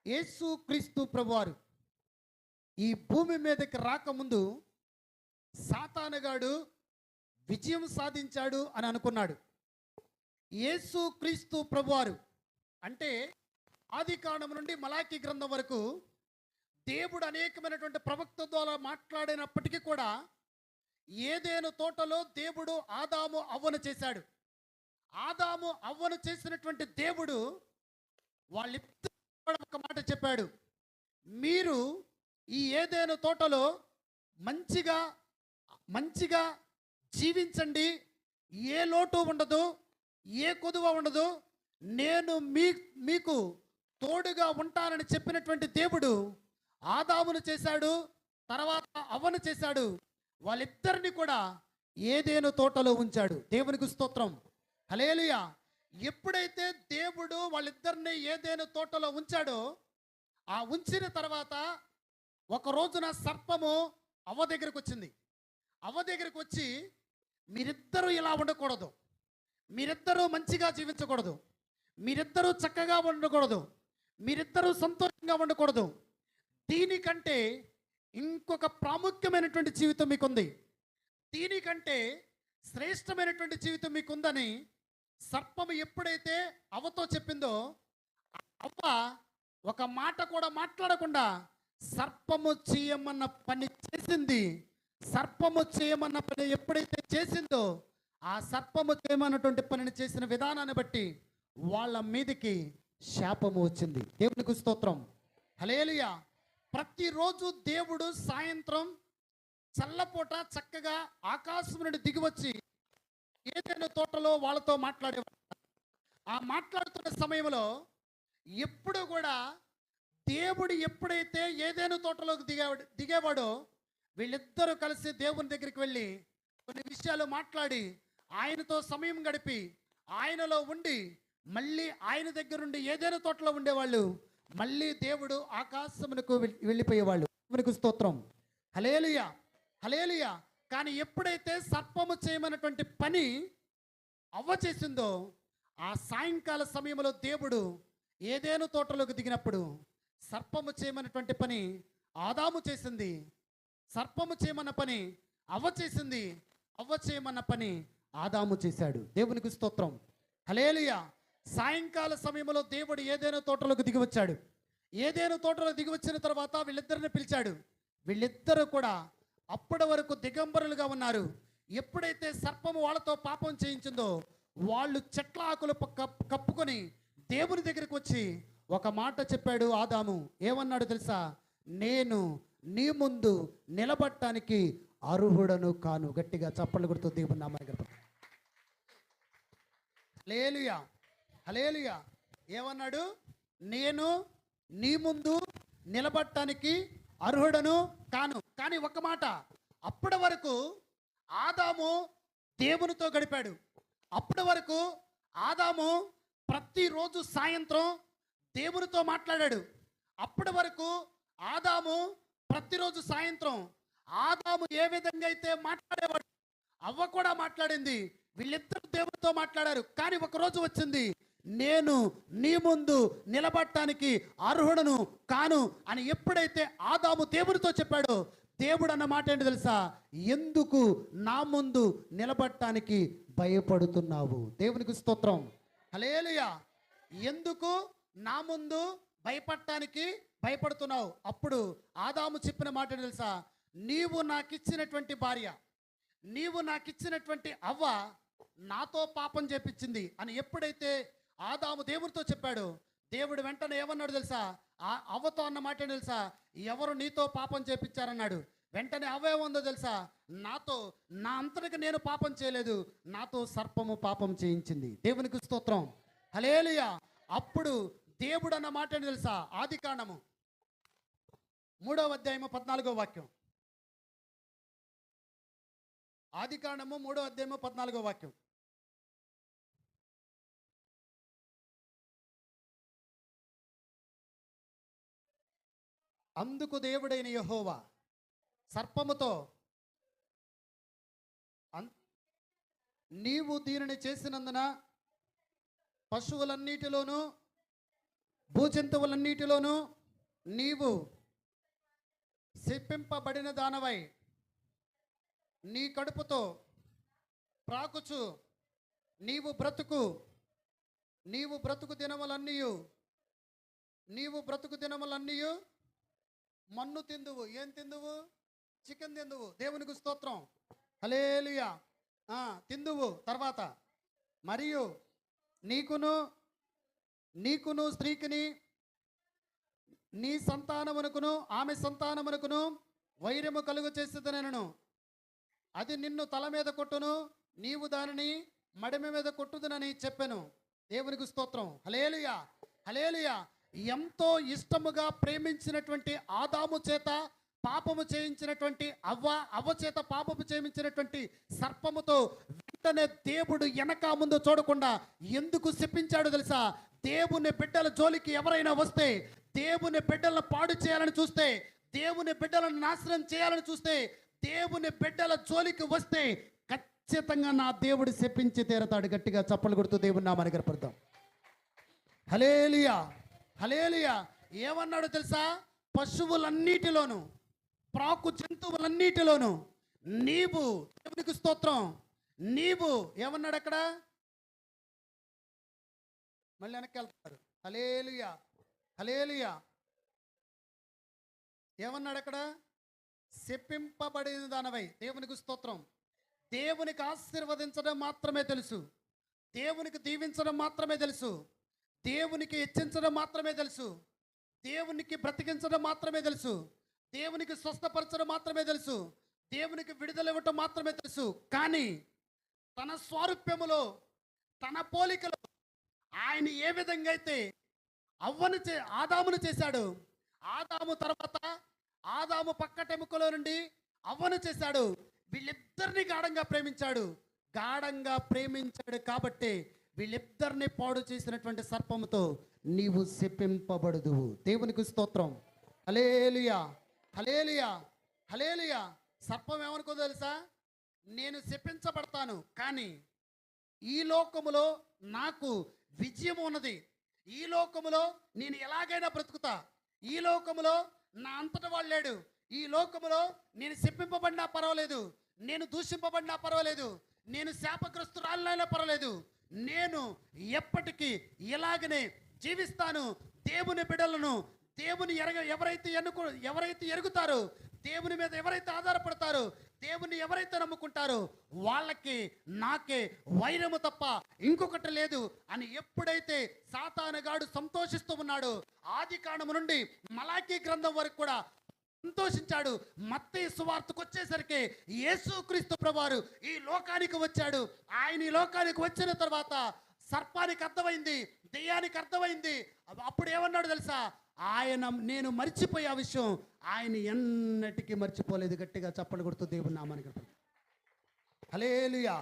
యేసు క్రీస్తు ప్రభువారు ఈ భూమి మీదకి రాకముందు సాతానుగాడు విజయం సాధించాడు అని అనుకున్నాడు. యేసు క్రీస్తు ప్రభువారు అంటే ఆది కాండం నుండి మలాకి గ్రంథం వరకు దేవుడు అనేకమైనటువంటి ప్రవక్త ద్వారా మాట్లాడినప్పటికీ కూడా ఏదేను తోటలో దేవుడు ఆదాము అవ్వను చేశాడు. ఆదాము అవ్వను చేసినటువంటి దేవుడు వాళ్ళిద్దరూ ఒక మాట చెప్పాడు, మీరు ఈ ఏదేను తోటలో మంచిగా మంచిగా జీవించండి, ఏ లోటు ఉండదు, ఏ కొదువ ఉండదు, నేను మీకు తోడుగా ఉంటానని చెప్పినటువంటి దేవుడు ఆదామును చేశాడు, తర్వాత అవ్వను చేశాడు. వాళ్ళిద్దరిని కూడా ఏదేను తోటలో ఉంచాడు. దేవునికి స్తోత్రం, హల్లెలూయా. ఎప్పుడైతే దేవుడు వాళ్ళిద్దరిని ఏదేను తోటలో ఉంచాడో, ఆ ఉంచిన తర్వాత ఒక రోజున సర్పము అవ్వ దగ్గరికి వచ్చింది. అవ్వ దగ్గరికి వచ్చి, మీరిద్దరూ ఇలా ఉండకూడదు, మీరిద్దరూ మంచిగా జీవించకూడదు, మీరిద్దరూ చక్కగా ఉండకూడదు, మీరిద్దరూ సంతోషంగా ఉండకూడదు, దీనికంటే ఇంకొక ప్రాముఖ్యమైనటువంటి జీవితం మీకుంది, దీనికంటే శ్రేష్టమైనటువంటి జీవితం మీకుందని సర్పము ఎప్పుడైతే అవ్వతో చెప్పిందో, అవ్వ ఒక మాట కూడా మాట్లాడకుండా సర్పము చేయమన్న పని చేసింది. సర్పము చేయమన్న పని ఎప్పుడైతే చేసిందో, ఆ సర్పము చేయమన్నటువంటి పనిని చేసిన విధానాన్ని బట్టి వాళ్ళ మీదకి శాపము వచ్చింది. దేవునికి స్తోత్రం, హల్లెలూయా. ప్రతిరోజు దేవుడు సాయంత్రం చల్లపూట చక్కగా ఆకాశం నుండి దిగివచ్చి ఏదైనా తోటలో వాళ్ళతో మాట్లాడేవాడు. ఆ మాట్లాడుతున్న సమయంలో ఎప్పుడు కూడా దేవుడు ఎప్పుడైతే ఏదైనా తోటలోకి దిగేవాడో, వీళ్ళిద్దరూ కలిసి దేవుని దగ్గరికి వెళ్ళి కొన్ని విషయాలు మాట్లాడి ఆయనతో సమయం గడిపి ఆయనలో ఉండి మళ్ళీ ఆయన దగ్గర నుండి ఏదైనా తోటలో ఉండేవాళ్ళు, మళ్ళీ దేవుడు ఆకాశమునకు వెళ్ళిపోయేవాళ్ళు. దేవునికి స్తోత్రం, హల్లెలూయా, హల్లెలూయా. కానీ ఎప్పుడైతే సర్పము చేయమన్నటువంటి పని అవ్వ చేసిందో, ఆ సాయంకాల సమయంలో దేవుడు ఏదేను తోటలోకి దిగినప్పుడు సర్పము చేయమన్నటువంటి పని ఆదాము చేసింది, సర్పము చేయమన్న పని అవ్వ చేసింది, అవ్వ చేయమన్న పని ఆదాము చేశాడు. దేవునికి స్తోత్రం, హల్లెలూయా. సాయంకాల సమయంలో దేవుడు ఏదైనా తోటలోకి దిగి వచ్చాడు. ఏదైనా తోటలో దిగి వచ్చిన తర్వాత వీళ్ళిద్దరిని పిలిచాడు. వీళ్ళిద్దరూ కూడా అప్పటి వరకు దిగంబరులుగా ఉన్నారు. ఎప్పుడైతే సర్పము వాళ్ళతో పాపం చేయించిందో, వాళ్ళు చెట్ల ఆకులు కప్పుకొని దేవుని దగ్గరికి వచ్చి ఒక మాట చెప్పాడు ఆదాము. ఏమన్నాడు తెలుసా? నేను నీ ముందు నిలబడటానికి అర్హుడను కాను. గట్టిగా చప్పట్లు కొడుతూ దేవుని నామాన్ని గణపరచు. హల్లెలూయా, హల్లెలూయా. ఏమన్నాడు? నేను నీ ముందు నిలబడటానికి అర్హుడను కాను. కానీ ఒక మాట, అప్పటి వరకు ఆదాము దేవునితో గడిపాడు. అప్పటి వరకు ఆదాము ప్రతిరోజు సాయంత్రం దేవునితో మాట్లాడాడు. అప్పటి వరకు ఆదాము ప్రతిరోజు సాయంత్రం ఆదాము ఏ విధంగా అయితే మాట్లాడేవాడు, అవ్వ కూడా మాట్లాడింది. వీళ్ళిద్దరూ దేవునితో మాట్లాడారు. కానీ ఒక రోజు వచ్చింది, నేను నీ ముందు నిలబడటానికి అర్హుడను కాను అని ఎప్పుడైతే ఆదాము దేవునితో చెప్పాడో, దేవుడు అన్న మాట ఏంటి తెలుసా? ఎందుకు నా ముందు నిలబడటానికి భయపడుతున్నావు? దేవునికి స్తోత్రం, హల్లెలూయా. ఎందుకు నా ముందు భయపడటానికి భయపడుతున్నావు? అప్పుడు ఆదాము చెప్పిన మాట ఏంటి తెలుసా? నీవు నాకిచ్చినటువంటి భార్య, నీవు నాకిచ్చినటువంటి అవ్వ నాతో పాపం చేపించింది అని ఎప్పుడైతే ఆదాము దేవుడితో చెప్పాడో, దేవుడు వెంటనే ఏమన్నాడు తెలుసా? ఆ అవ్వతో అన్న మాట ఏంటి తెలుసా? ఎవరు నీతో పాపం చేపించారన్నాడు. వెంటనే అవ్వ ఏముందో తెలుసా? నాతో, నా అంతటికి నేను పాపం చేయలేదు, నాతో సర్పము పాపం చేయించింది. దేవునికి స్తోత్రం, హల్లెలూయా. అప్పుడు దేవుడు అన్న మాట ఏంటి తెలుసా? ఆది కాండము 3వ అధ్యాయము 14వ వాక్యం. ఆది కాండము 3వ అధ్యాయము 14వ వాక్యం. అందుకు దేవుడైన యెహోవా సర్పముతో, నీవు దీనిని చేసినందున పశువులన్నిటిలోనూ భూజంతువులన్నిటిలోనూ నీవు శపింపబడిన దానవై నీ కడుపుతో ప్రాకుచు నీవు బ్రతుకు దినములన్నీయు మన్ను తిందువు. ఏం తిందువు? చికెన్ తిందువు. దేవునికి స్తోత్రం. హల్లెలూయా. తిందువు. తర్వాత మరియు నీకును స్త్రీకిని నీ సంతానమునకును ఆమె సంతానమునకును వైరము కలుగు చేసేదనను. అది నిన్ను తల మీద కొట్టును, నీవు దానిని మడిమ మీద కొట్టుదునని చెప్పెను. దేవునికి స్తోత్రం. హల్లెలూయా, హల్లెలూయా. ఎంతో ఇష్టముగా ప్రేమించినటువంటి ఆదాము చేత పాపము చేయించినటువంటి అవ్వ చేత పాపము చేయించినటువంటి సర్పముతో వెంటనే దేవుడు వెనక ముందు చూడకుండా ఎందుకు శపించాడు తెలుసా? దేవుని బిడ్డల జోలికి ఎవరైనా వస్తే, దేవుని బిడ్డలను పాడు చేయాలని చూస్తే, దేవుని బిడ్డలను నాశనం చేయాలని చూస్తే, దేవుని బిడ్డల జోలికి వస్తే ఖచ్చితంగా నా దేవుడు శపించి తీరతాడు. గట్టిగా చప్పలు కొడుతూ దేవుని నామాన్ని గర్పడతాం. హల్లెలూయా, హల్లెలూయా. ఏమన్నాడు తెలుసా? పశువులన్నిటిలోను ప్రాకు జంతువులన్నిటిలోను నీవు, దేవునికి స్తోత్రం, నీవు ఏమన్నాడు అక్కడ? మళ్ళీ వెనక్కి వెళ్తారు. హల్లెలూయా, హల్లెలూయా. ఏమన్నాడు అక్కడ? శపింపబడిన దానవై. దేవునికి స్తోత్రం. దేవునికి ఆశీర్వదించడం మాత్రమే తెలుసు, దేవునికి దీవించడం మాత్రమే తెలుసు, దేవునికి హెచ్చించడం మాత్రమే తెలుసు, దేవునికి బ్రతికించడం మాత్రమే తెలుసు, దేవునికి స్వస్థపరచడం మాత్రమే తెలుసు, దేవునికి విడుదల ఇవ్వటం మాత్రమే తెలుసు. కానీ తన స్వారూప్యములో, తన పోలికలో ఆయన ఏ విధంగా అయితే ఆదామును చేశాడు, ఆదాము తర్వాత ఆదాము పక్కటెముకలో నుండి అవ్వను చేశాడు. వీళ్ళిద్దరిని గాఢంగా ప్రేమించాడు కాబట్టి వీళ్ళిద్దరిని పాడు చేసినటువంటి సర్పముతో నీవు శపింపబడదువు. దేవునికి స్తోత్రం. హల్లెలూయా, హల్లెలూయా, హల్లెలూయా. సర్పం ఏమనుకో తెలుసా? నేను శపించబడతాను, కానీ ఈ లోకములో నాకు విజయం ఉన్నది, ఈ లోకములో నేను ఎలాగైనా బ్రతుకుతా, ఈ లోకములో నా అంతట వాడు లేడు, ఈ లోకములో నేను శపింపబడినా పర్వాలేదు, నేను దూషింపబడినా పర్వాలేదు, నేను శాపగ్రస్తురాలైనా పర్వాలేదు, నేను ఎప్పటికీ ఇలాగనే జీవిస్తాను. దేవుని బిడ్డలను ఎవరైతే ఎరుగుతారో, దేవుని మీద ఎవరైతే ఆధారపడతారో, దేవుని ఎవరైతే నమ్ముకుంటారో వాళ్ళకి నాకే వైరము తప్ప ఇంకొకటి లేదు అని ఎప్పుడైతే సాతానుగాడు సంతోషిస్తూ ఉన్నాడో, ఆది కాండము నుండి మలాకీ గ్రంథం వరకు కూడా సంతోషించాడు. మత్తయి సువార్తకు వచ్చేసరికి యేసుక్రీస్తు ప్రభువారు ఈ లోకానికి వచ్చాడు. ఆయన ఈ లోకానికి వచ్చిన తర్వాత సర్పానికి అర్థమైంది, దెయ్యానికి అర్థమైంది. అప్పుడు ఏమన్నాడు తెలుసా? నేను మర్చిపోయే ఆ విషయం ఆయన ఎన్నటికీ మర్చిపోలేదు. గట్టిగా చప్పలు కొడుతూ దేవుని నామానికి హల్లెలూయా.